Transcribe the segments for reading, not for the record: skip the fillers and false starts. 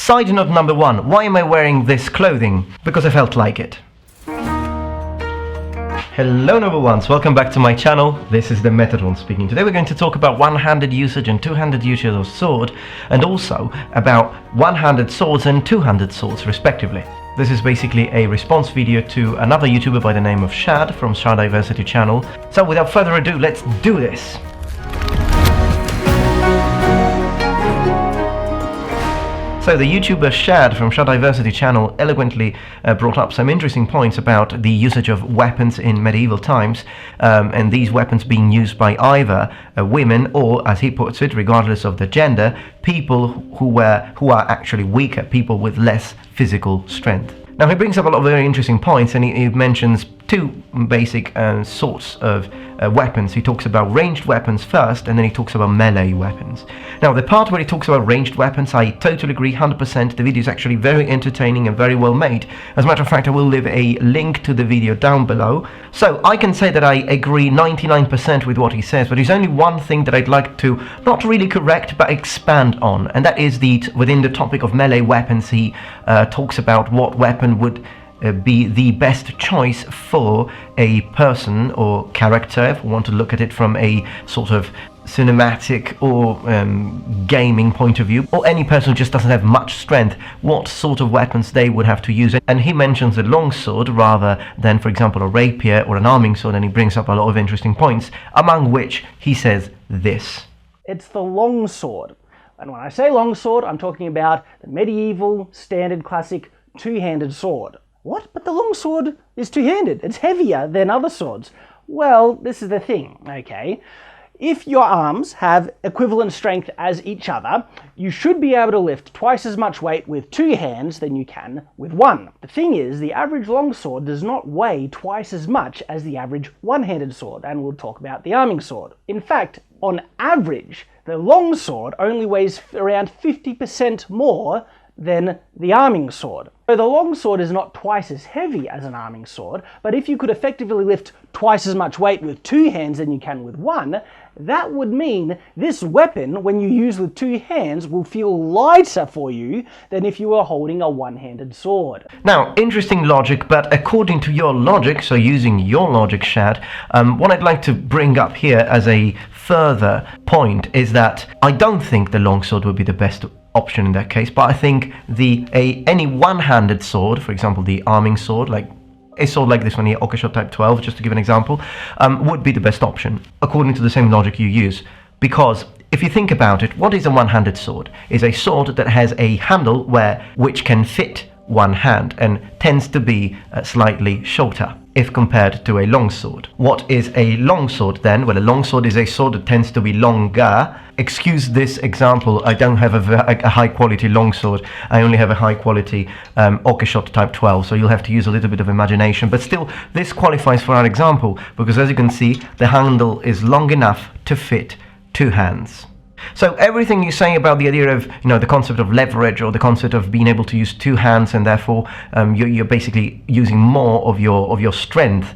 Side note number 1. Why am I wearing this clothing? Because I felt like it. Hello number ones, welcome back to my channel. This is the Metatron speaking. Today we're going to talk about one-handed usage and two-handed usage of sword, and also about one-handed swords and two-handed swords respectively. This is basically a response video to another YouTuber by the name of Shad from Shad Versatility channel. So without further ado, let's do this! So the YouTuber Shad from Shad Versatility channel eloquently brought up some interesting points about the usage of weapons in medieval times, and these weapons being used by either women or, as he puts it, regardless of the gender, people who are actually weaker, people with less physical strength. Now he brings up a lot of very interesting points, and he mentions two basic sorts of weapons. He talks about ranged weapons first, and then he talks about melee weapons. Now the part where he talks about ranged weapons, I totally agree 100%. The video is actually very entertaining and very well made. As a matter of fact, I will leave a link to the video down below. So I can say that I agree 99% with what he says, but there's only one thing that I'd like to not really correct but expand on, and that is within the topic of melee weapons. He talks about what weapon would be the best choice for a person or character, if we want to look at it from a sort of cinematic or gaming point of view, or any person who just doesn't have much strength, what sort of weapons they would have to use. And he mentions a longsword rather than, for example, a rapier or an arming sword, and he brings up a lot of interesting points, among which he says this. It's the longsword. And when I say longsword, I'm talking about the medieval, standard, classic, two-handed sword. What? But the longsword is two-handed. It's heavier than other swords. Well, this is the thing, okay? If your arms have equivalent strength as each other, you should be able to lift twice as much weight with two hands than you can with one. The thing is, the average longsword does not weigh twice as much as the average one-handed sword, and we'll talk about the arming sword. In fact, on average, the longsword only weighs around 50% more than the arming sword. So the longsword is not twice as heavy as an arming sword, but if you could effectively lift twice as much weight with two hands than you can with one, that would mean this weapon, when you use with two hands, will feel lighter for you than if you were holding a one-handed sword. Now, interesting logic, but according to your logic, so using your logic, Shad, what I'd like to bring up here as a further point is that I don't think the longsword would be the best option in that case, but I think any one-handed sword, for example the arming sword, like a sword like this one here, Okashot type 12, just to give an example, would be the best option according to the same logic you use. Because if you think about it, what is a one-handed sword? It's a sword that has a handle which can fit one hand and tends to be slightly shorter if compared to a longsword. What is a longsword then? Well, a longsword is a sword that tends to be longer. Excuse this example, I don't have a high quality longsword, I only have a high quality Okashot type 12, so you'll have to use a little bit of imagination, but still this qualifies for our example, because as you can see, the handle is long enough to fit two hands. So everything you say about the idea of, the concept of leverage, or the concept of being able to use two hands, and therefore you're basically using more of your strength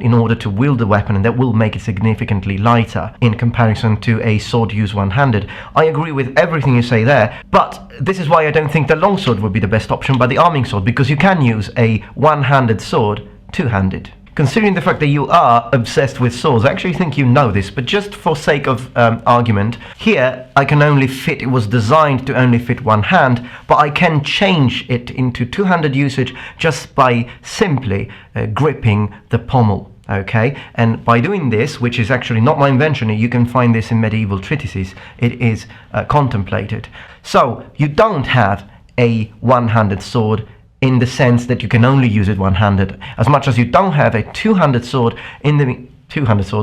in order to wield the weapon, and that will make it significantly lighter in comparison to a sword used one-handed. I agree with everything you say there, but this is why I don't think the longsword would be the best option, but the arming sword, because you can use a one-handed sword two-handed. Considering the fact that you are obsessed with swords, I actually think you know this, but just for sake of argument, here it was designed to only fit one hand, but I can change it into two-handed usage just by simply gripping the pommel. Okay, and by doing this, which is actually not my invention, you can find this in medieval treatises, it is contemplated. So you don't have a one-handed sword in the sense that you can only use it one-handed, as much as you don't have a two-handed sword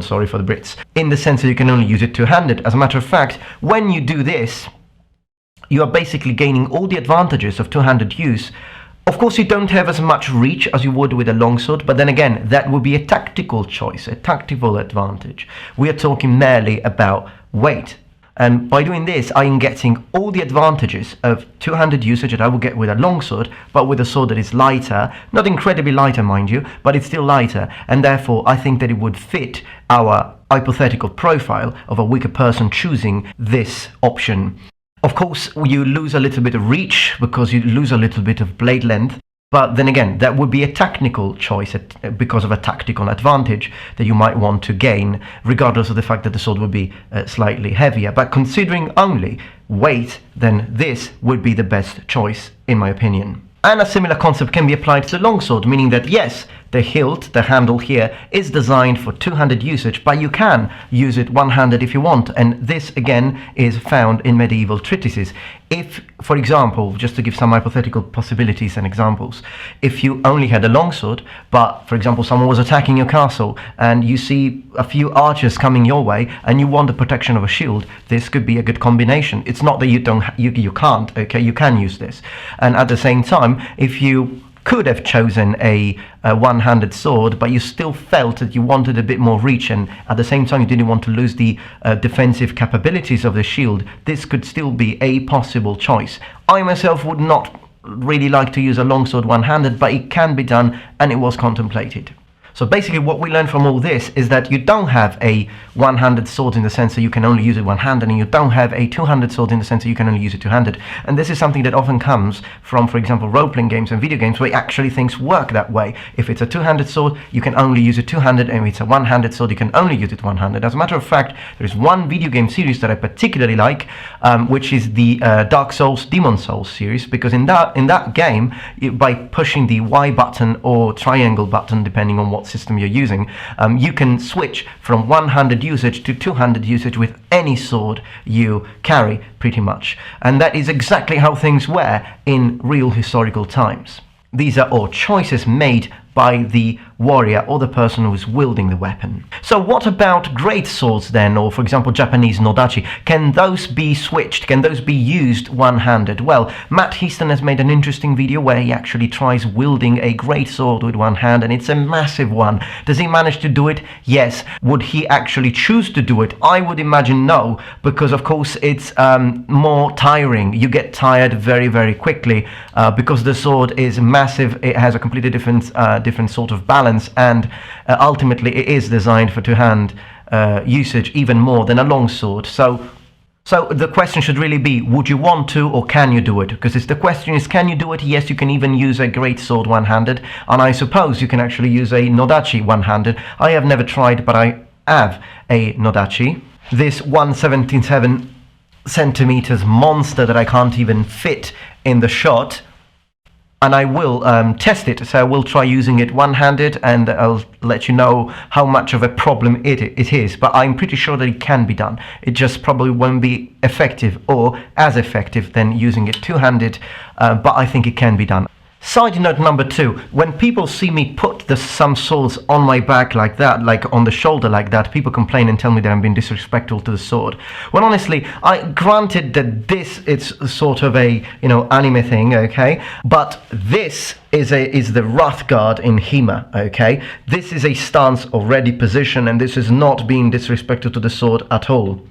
sorry for the Brits, in the sense that you can only use it two-handed. As a matter of fact, when you do this, you are basically gaining all the advantages of two-handed use. Of course, you don't have as much reach as you would with a longsword, but then again, that would be a tactical choice, a tactical advantage. We are talking merely about weight. And by doing this, I am getting all the advantages of two-handed usage that I will get with a longsword, but with a sword that is lighter, not incredibly lighter mind you, but it's still lighter, and therefore I think that it would fit our hypothetical profile of a weaker person choosing this option. Of course, you lose a little bit of reach because you lose a little bit of blade length. But then again, that would be a technical choice because of a tactical advantage that you might want to gain, regardless of the fact that the sword would be slightly heavier. But considering only weight, then this would be the best choice, in my opinion. And a similar concept can be applied to the longsword, meaning that yes, the hilt, the handle here, is designed for two-handed usage, but you can use it one-handed if you want, and this again is found in medieval treatises. If, for example, just to give some hypothetical possibilities and examples, if you only had a longsword, but for example someone was attacking your castle and you see a few archers coming your way and you want the protection of a shield, this could be a good combination. It's not that you can't, okay, you can use this. And at the same time, if you could have chosen a one-handed sword, but you still felt that you wanted a bit more reach, and at the same time you didn't want to lose the defensive capabilities of the shield, this could still be a possible choice. I myself would not really like to use a longsword one-handed, but it can be done and it was contemplated. So basically what we learned from all this is that you don't have a one-handed sword in the sense that you can only use it one-handed, and you don't have a two-handed sword in the sense that you can only use it two-handed. And this is something that often comes from, for example, role-playing games and video games where actually things work that way. If it's a two-handed sword, you can only use it two-handed, and if it's a one-handed sword, you can only use it one-handed. As a matter of fact, there is one video game series that I particularly like, which is the Dark Souls Demon Souls series, because in that game, by pushing the Y button or triangle button, depending on what system you're using, you can switch from one-handed usage to two-handed usage with any sword you carry, pretty much. And that is exactly how things were in real historical times. These are all choices made by the warrior or the person who is wielding the weapon. So what about great swords then, or for example Japanese nodachi? Can those be switched? Can those be used one-handed? Well, Matt Heaston has made an interesting video where he actually tries wielding a great sword with one hand, and it's a massive one. Does he manage to do it? Yes. Would he actually choose to do it? I would imagine no, because of course it's more tiring. You get tired very, very quickly because the sword is massive. It has a completely different sort of balance, and ultimately it is designed for two-hand usage even more than a long sword. So the question should really be, would you want to, or can you do it? Because if the question is, can you do it? Yes, you can even use a great sword one-handed, and I suppose you can actually use a nodachi one-handed. I have never tried, but I have a nodachi. This 177 centimeters monster that I can't even fit in the shot. And I will test it, so I will try using it one-handed, and I'll let you know how much of a problem it is. But I'm pretty sure that it can be done. It just probably won't be effective, or as effective than using it two-handed, but I think it can be done. Side note number 2, when people see me put some swords on my back like that, like on the shoulder like that, people complain and tell me that I'm being disrespectful to the sword. Well, honestly, granted that this is sort of a, anime thing, okay? But this is the Wrath Guard in HEMA, okay? This is a stance already position, and this is not being disrespectful to the sword at all.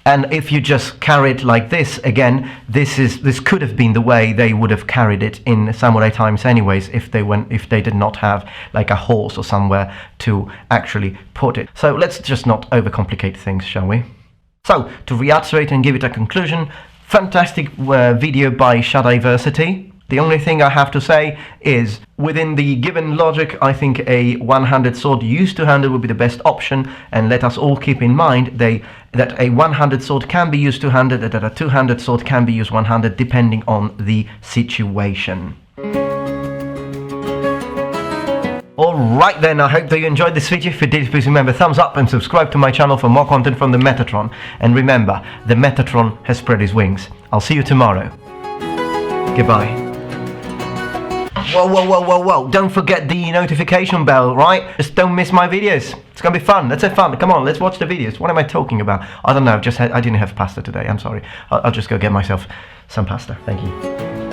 And if you just carry it like this, again, this could have been the way they would have carried it in samurai times anyways, if they did not have like a horse or somewhere to actually put it. So let's just not overcomplicate things, shall we? So to reiterate and give it a conclusion, fantastic video by Shad Versatility. The only thing I have to say is, within the given logic, I think a one-handed sword used two-handed would be the best option, and let us all keep in mind that a one-handed sword can be used two-handed, and that a two-handed sword can be used one-handed, depending on the situation. Alright then, I hope that you enjoyed this video. If you did, please remember thumbs up and subscribe to my channel for more content from the Metatron. And remember, the Metatron has spread his wings. I'll see you tomorrow. Goodbye. Whoa, don't forget the notification bell, right? Just don't miss my videos. It's gonna be fun. Let's have fun. Come on, let's watch the videos. What am I talking about? I don't know, I didn't have pasta today, I'm sorry. I'll just go get myself some pasta. Thank you.